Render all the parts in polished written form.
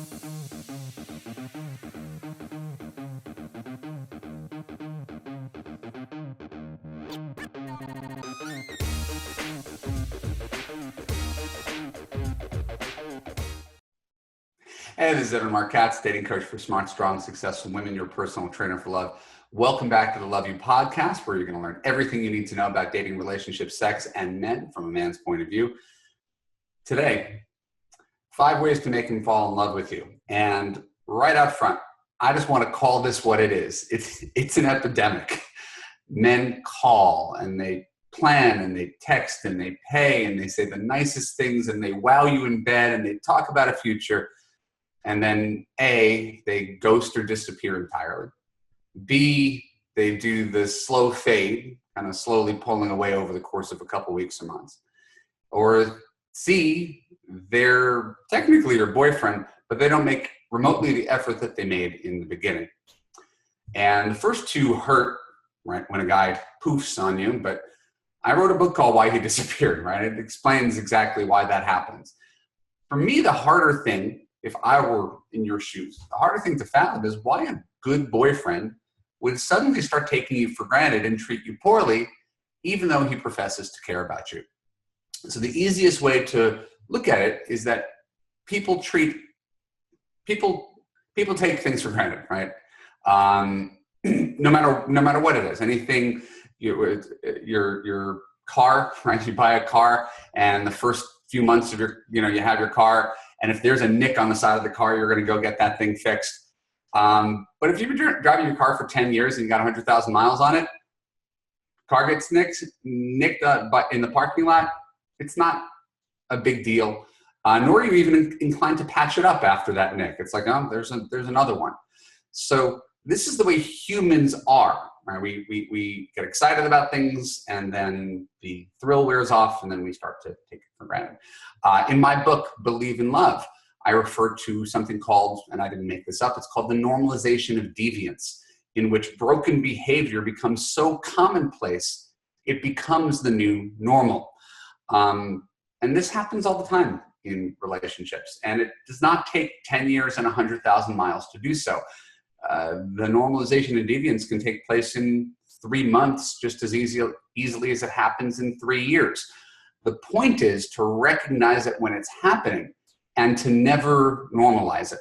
Hey, this is Marc, Katz, dating coach for smart, strong, successful women, your personal trainer for love. Welcome back to the Love You podcast, where you're going to learn everything you need to know about dating, relationships, sex, and men from a man's point of view. Today, 5 ways to make him fall in love with you. And right out front, I just want to call this what it is. It's an epidemic. Men call and they plan and they text and they pay and they say the nicest things and they wow you in bed and they talk about a future. And then A, they ghost or disappear entirely. B, they do the slow fade, kind of slowly pulling away over the course of a couple weeks or months. Or C, they're technically your boyfriend, but they don't make remotely the effort that they made in the beginning. And the first two hurt, right, when a guy poofs on you. But I wrote a book called Why He Disappeared, right? It explains exactly why that happens. For me, the harder thing, if I were in your shoes, the harder thing to fathom is why a good boyfriend would suddenly start taking you for granted and treat you poorly, even though he professes to care about you. So the easiest way to look at it is that people take things for granted, right? No matter what it is, anything, your car, right? You buy a car, and the first few months of you have your car. And if there's a nick on the side of the car, you're going to go get that thing fixed. But if you've been driving your car for 10 years and you got 100,000 miles on it, car gets nicked but in the parking lot, it's not a big deal. Nor are you even inclined to patch it up after that nick. It's like, oh, there's another one. So this is the way humans are. Right? We get excited about things, and then the thrill wears off, and then we start to take it for granted. In my book, Believe in Love, I refer to something called, and I didn't make this up, it's called the normalization of deviance, in which broken behavior becomes so commonplace, it becomes the new normal. And this happens all the time in relationships, and it does not take 10 years and 100,000 miles to do so. The normalization of deviance can take place in 3 months just as easily as it happens in 3 years. The point is to recognize it when it's happening and to never normalize it,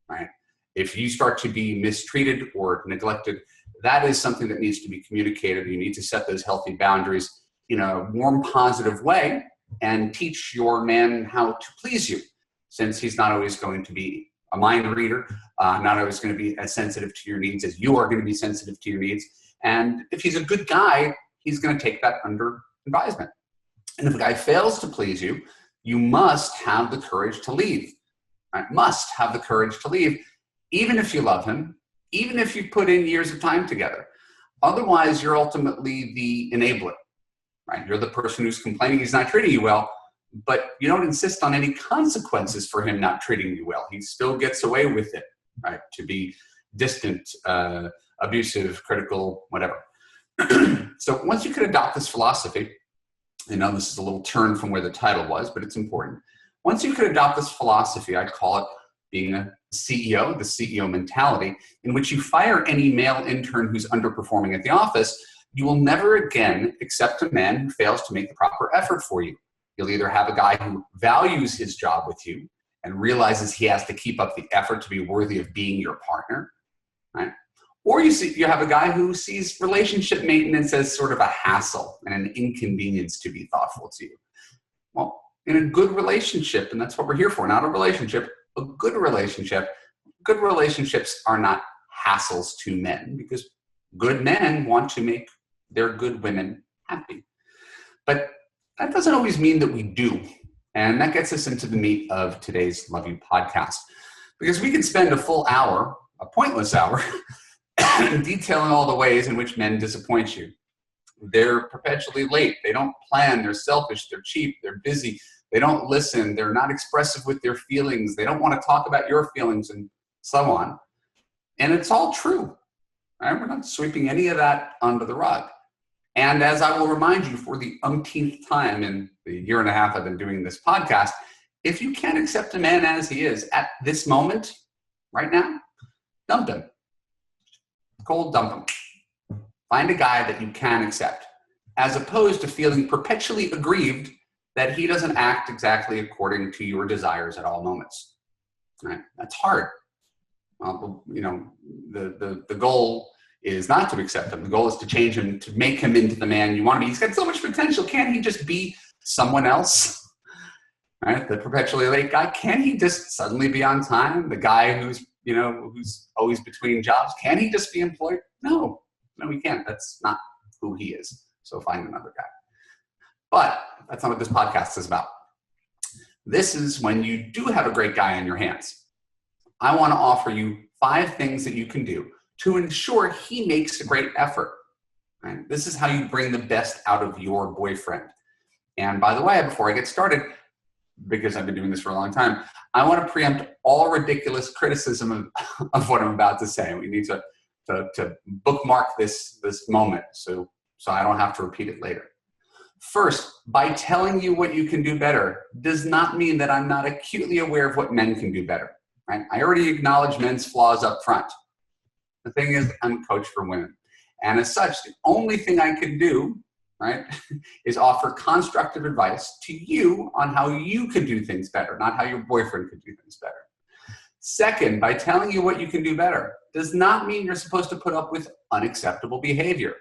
right? If you start to be mistreated or neglected, that is something that needs to be communicated. You need to set those healthy boundaries in a warm, positive way and teach your man how to please you, since he's not always going to be a mind reader, not always going to be as sensitive to your needs as you are going to be sensitive to your needs. And if he's a good guy, he's going to take that under advisement. And if a guy fails to please you, you must have the courage to leave. Right? Must have the courage to leave, even if you love him, even if you put in years of time together. Otherwise, you're ultimately the enabler. Right? You're the person who's complaining he's not treating you well, but you don't insist on any consequences for him not treating you well. He still gets away with it, right? To be distant, abusive, critical, whatever. So once you could adopt this philosophy, this is a little turn from where the title was, but it's important. Once you could adopt this philosophy, I'd call it being a CEO, the CEO mentality, in which you fire any male intern who's underperforming at the office, you will never again accept a man who fails to make the proper effort for you. You'll either have a guy who values his job with you and realizes he has to keep up the effort to be worthy of being your partner, right? Or you have a guy who sees relationship maintenance as sort of a hassle and an inconvenience to be thoughtful to you. Well, in a good relationship, and that's what we're here for, not a relationship, a good relationship, good relationships are not hassles to men, because good men want to make their good women happy. But that doesn't always mean that we do. And that gets us into the meat of today's Love You podcast. Because we could spend a full hour, a pointless hour, detailing all the ways in which men disappoint you. They're perpetually late. They don't plan. They're selfish. They're cheap. They're busy. They don't listen. They're not expressive with their feelings. They don't want to talk about your feelings, and so on. And it's all true. Right? We're not sweeping any of that under the rug. And as I will remind you for the umpteenth time in the year and a half I've been doing this podcast, If you can't accept a man as he is at this moment, right now, dump him. Cold dump him. Find a guy that you can accept, as opposed to feeling perpetually aggrieved that he doesn't act exactly according to your desires at all moments. Right? That's hard. Well, you know, the goal is not to accept him. The goal is to change him, to make him into the man you want to be. He's got so much potential. Can't he just be someone else? Right? The perpetually late guy, can he just suddenly be on time? The guy who's always between jobs, can he just be employed? No, he can't. That's not who he is. So find another guy. But that's not what this podcast is about. This is when you do have a great guy in your hands. I want to offer you 5 things that you can do to ensure he makes a great effort. Right? This is how you bring the best out of your boyfriend. And by the way, before I get started, because I've been doing this for a long time, I want to preempt all ridiculous criticism of what I'm about to say. We need to bookmark this moment so I don't have to repeat it later. First, by telling you what you can do better does not mean that I'm not acutely aware of what men can do better. Right? I already acknowledge men's flaws up front. The thing is, I'm a coach for women. And as such, the only thing I can do, right, is offer constructive advice to you on how you can do things better, not how your boyfriend could do things better. Second, by telling you what you can do better does not mean you're supposed to put up with unacceptable behavior.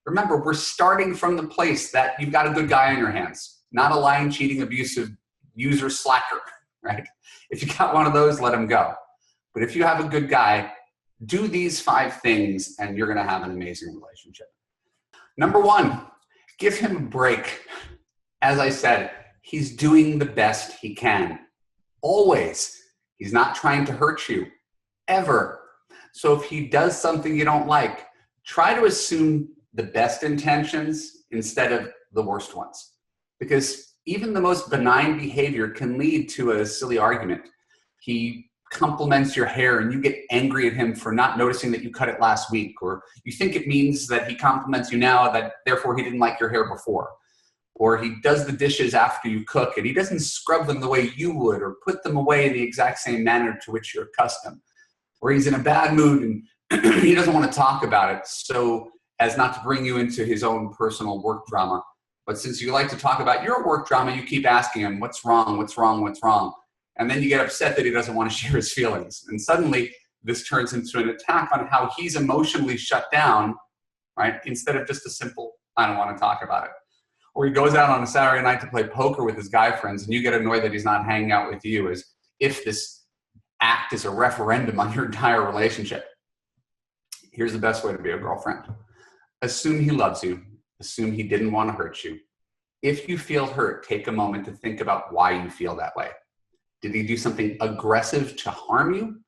Remember, we're starting from the place that you've got a good guy on your hands, not a lying, cheating, abusive user slacker, right? If you got one of those, let him go. But if you have a good guy, do these 5 things and you're going to have an amazing relationship. Number 1, give him a break. As I said, he's doing the best he can. Always. He's not trying to hurt you. Ever. So if he does something you don't like, try to assume the best intentions instead of the worst ones. Because even the most benign behavior can lead to a silly argument. He compliments your hair and you get angry at him for not noticing that you cut it last week, or you think it means that he compliments you now, that therefore he didn't like your hair before. Or he does the dishes after you cook and he doesn't scrub them the way you would, or put them away in the exact same manner to which you're accustomed. Or he's in a bad mood and he doesn't want to talk about it, so as not to bring you into his own personal work drama. But since you like to talk about your work drama, you keep asking him, what's wrong, what's wrong, what's wrong? And then you get upset that he doesn't want to share his feelings. And suddenly this turns into an attack on how he's emotionally shut down, right? Instead of just a simple, I don't want to talk about it. Or he goes out on a Saturday night to play poker with his guy friends and you get annoyed that he's not hanging out with you, as if this act is a referendum on your entire relationship. Here's the best way to be a girlfriend. Assume he loves you. Assume he didn't want to hurt you. If you feel hurt, take a moment to think about why you feel that way. Did he do something aggressive to harm you?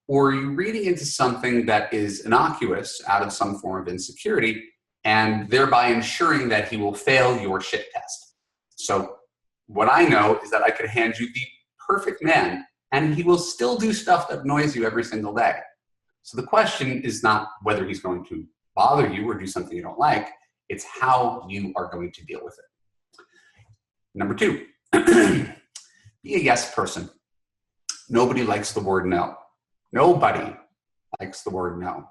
Or are you reading into something that is innocuous out of some form of insecurity and thereby ensuring that he will fail your shit test? So what I know is that I could hand you the perfect man and he will still do stuff that annoys you every single day. So the question is not whether he's going to bother you or do something you don't like. It's how you are going to deal with it. Number 2, be a yes person. Nobody likes the word no. Nobody likes the word no.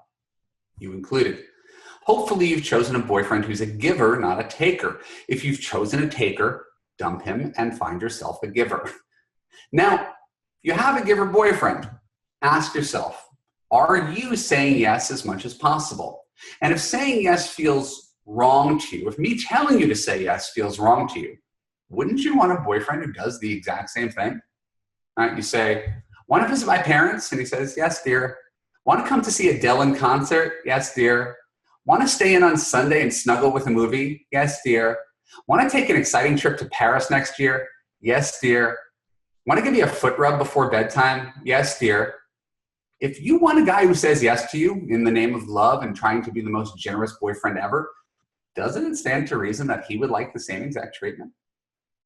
You included. Hopefully you've chosen a boyfriend who's a giver, not a taker. If you've chosen a taker, dump him and find yourself a giver. Now, you have a giver boyfriend. Ask yourself, are you saying yes as much as possible? And if saying yes feels wrong to you, if me telling you to say yes feels wrong to you, wouldn't you want a boyfriend who does the exact same thing? Right? You say, want to visit my parents? And he says, yes, dear. Want to come to see Adele in concert? Yes, dear. Want to stay in on Sunday and snuggle with a movie? Yes, dear. Want to take an exciting trip to Paris next year? Yes, dear. Want to give you a foot rub before bedtime? Yes, dear. If you want a guy who says yes to you in the name of love and trying to be the most generous boyfriend ever, doesn't it stand to reason that he would like the same exact treatment?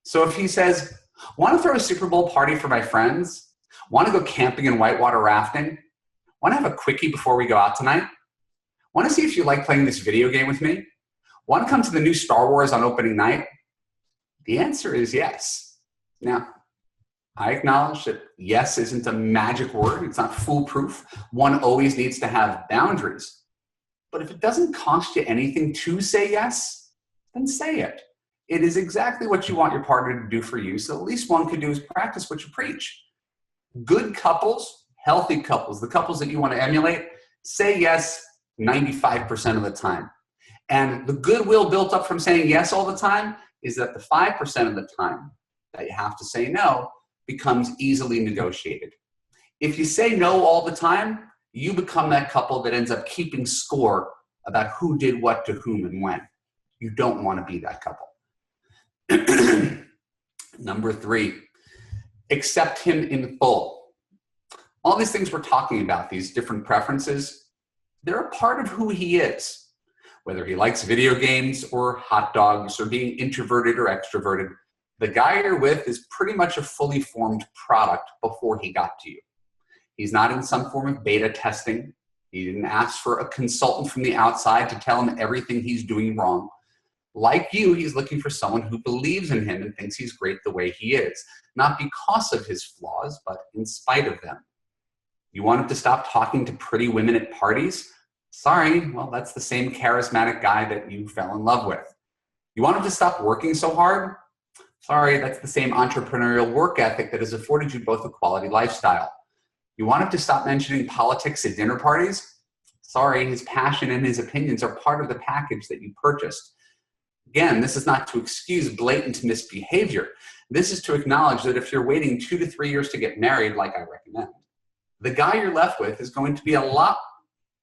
So if he says, want to throw a Super Bowl party for my friends? Want to go camping and whitewater rafting? Want to have a quickie before we go out tonight? Want to see if you like playing this video game with me? Want to come to the new Star Wars on opening night? The answer is yes. Now, I acknowledge that yes isn't a magic word. It's not foolproof. One always needs to have boundaries. But if it doesn't cost you anything to say yes, then say it. It is exactly what you want your partner to do for you. So the least one could do is practice what you preach. Good couples, healthy couples, the couples that you want to emulate, say yes 95% of the time. And the goodwill built up from saying yes all the time is that the 5% of the time that you have to say no becomes easily negotiated. If you say no all the time, you become that couple that ends up keeping score about who did what to whom and when. You don't want to be that couple. Number 3, accept him in full. All these things we're talking about, these different preferences, they're a part of who he is. Whether he likes video games or hot dogs or being introverted or extroverted, the guy you're with is pretty much a fully formed product before he got to you. He's not in some form of beta testing. He didn't ask for a consultant from the outside to tell him everything he's doing wrong. Like you, he's looking for someone who believes in him and thinks he's great the way he is, not because of his flaws, but in spite of them. You want him to stop talking to pretty women at parties? Sorry, well, that's the same charismatic guy that you fell in love with. You want him to stop working so hard? Sorry, that's the same entrepreneurial work ethic that has afforded you both a quality lifestyle. You want him to stop mentioning politics at dinner parties? Sorry, his passion and his opinions are part of the package that you purchased. Again, this is not to excuse blatant misbehavior. This is to acknowledge that if you're waiting 2 to 3 years to get married, like I recommend, the guy you're left with is going to be a lot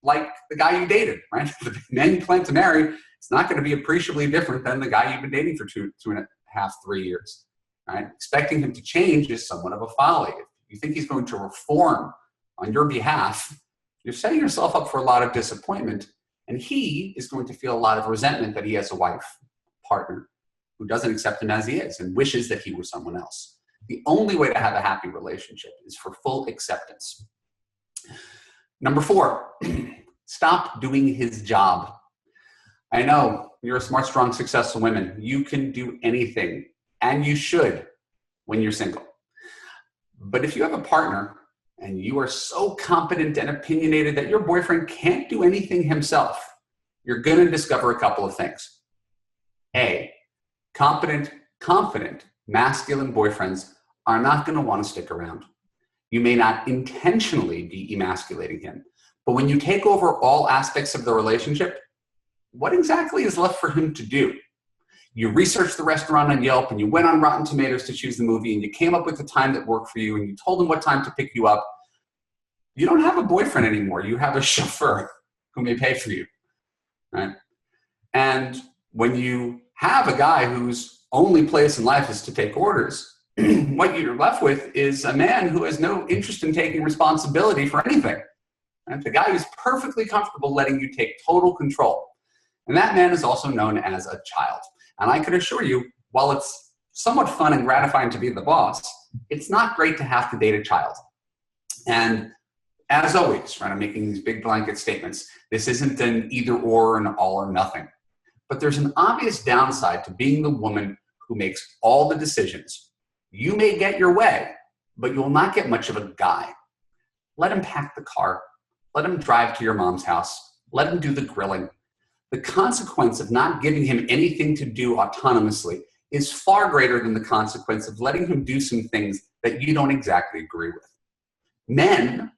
like the guy you dated, right? The man you plan to marry, it's not going to be appreciably different than the guy you've been dating for 2.5, 3 years, right? Expecting him to change is somewhat of a folly. If you think he's going to reform on your behalf, you're setting yourself up for a lot of disappointment, and he is going to feel a lot of resentment that he has a wife, partner, who doesn't accept him as he is and wishes that he were someone else. The only way to have a happy relationship is for full acceptance. Number 4, stop doing his job. I know you're a smart, strong, successful woman. You can do anything, and you should when you're single. But if you have a partner and you are so competent and opinionated that your boyfriend can't do anything himself, you're going to discover a couple of things. A, competent, confident, masculine boyfriends are not going to want to stick around. You may not intentionally be emasculating him, but when you take over all aspects of the relationship, what exactly is left for him to do? You researched the restaurant on Yelp and you went on Rotten Tomatoes to choose the movie and you came up with the time that worked for you and you told him what time to pick you up. You don't have a boyfriend anymore. You have a chauffeur who may pay for you, right? And when you have a guy whose only place in life is to take orders, what you're left with is a man who has no interest in taking responsibility for anything. Right? The guy who's perfectly comfortable letting you take total control. And that man is also known as a child. And I can assure you, while it's somewhat fun and gratifying to be the boss, it's not great to have to date a child. And as always, right, I'm making these big blanket statements. This isn't an either or, an all or nothing. But there's an obvious downside to being the woman who makes all the decisions. You may get your way, but you will not get much of a guy. Let him pack the car. Let him drive to your mom's house. Let him do the grilling. The consequence of not giving him anything to do autonomously is far greater than the consequence of letting him do some things that you don't exactly agree with. Men,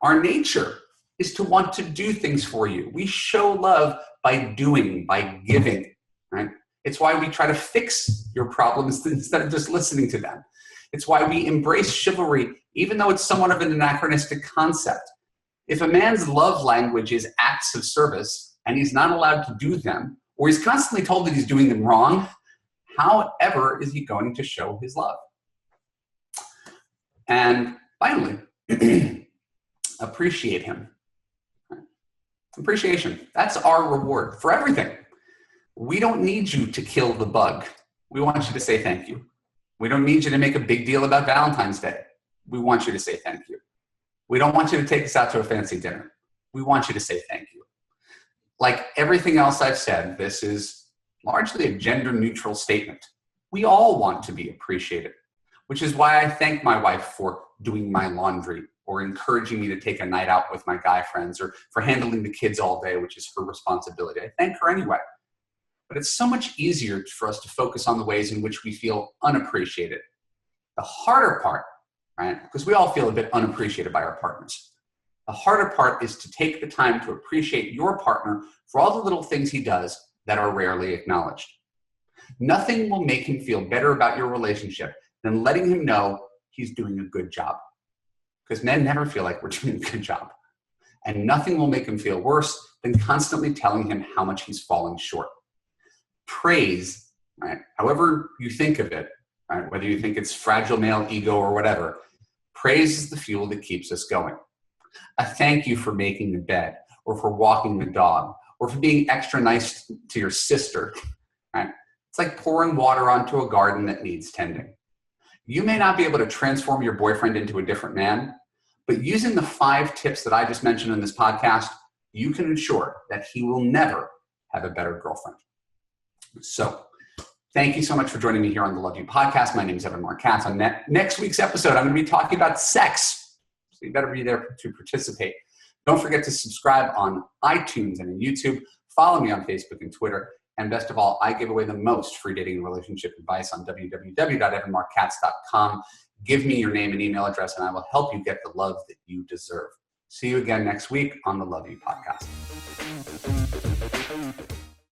our nature is to want to do things for you. We show love by doing, by giving, right? It's why we try to fix your problems instead of just listening to them. It's why we embrace chivalry, even though it's somewhat of an anachronistic concept. If a man's love language is acts of service and he's not allowed to do them, or he's constantly told that he's doing them wrong, how ever is he going to show his love? And finally, appreciate him. Appreciation, that's our reward for everything. We don't need you to kill the bug. We want you to say thank you. We don't need you to make a big deal about Valentine's Day. We want you to say thank you. We don't want you to take us out to a fancy dinner. We want you to say thank you. Like everything else I've said, this is largely a gender-neutral statement. We all want to be appreciated. which is why I thank my wife for doing my laundry or encouraging me to take a night out with my guy friends or for handling the kids all day, which is her responsibility. I thank her anyway. But it's so much easier for us to focus on the ways in which we feel unappreciated. The harder part, right, because we all feel a bit unappreciated by our partners. The harder part is to take the time to appreciate your partner for all the little things he does that are rarely acknowledged. Nothing will make him feel better about your relationship than letting him know he's doing a good job. Because men never feel like we're doing a good job. And nothing will make him feel worse than constantly telling him how much he's falling short. Praise, right, however you think of it, right, whether you think it's fragile male ego or whatever, praise is the fuel that keeps us going. A thank you for making the bed, or for walking the dog, or for being extra nice to your sister, right? It's like pouring water onto a garden that needs tending. You may not be able to transform your boyfriend into a different man, but using the 5 tips that I just mentioned in this podcast, you can ensure that he will never have a better girlfriend. So, thank you so much for joining me here on the Love You podcast. My name is Marc Katz. On next week's episode, I'm going to be talking about sex. So you better be there to participate. Don't forget to subscribe on iTunes and on YouTube. Follow me on Facebook and Twitter. And best of all, I give away the most free dating and relationship advice on www.evanmarckatz.com. Give me your name and email address, and I will help you get the love that you deserve. See you again next week on the Love You podcast.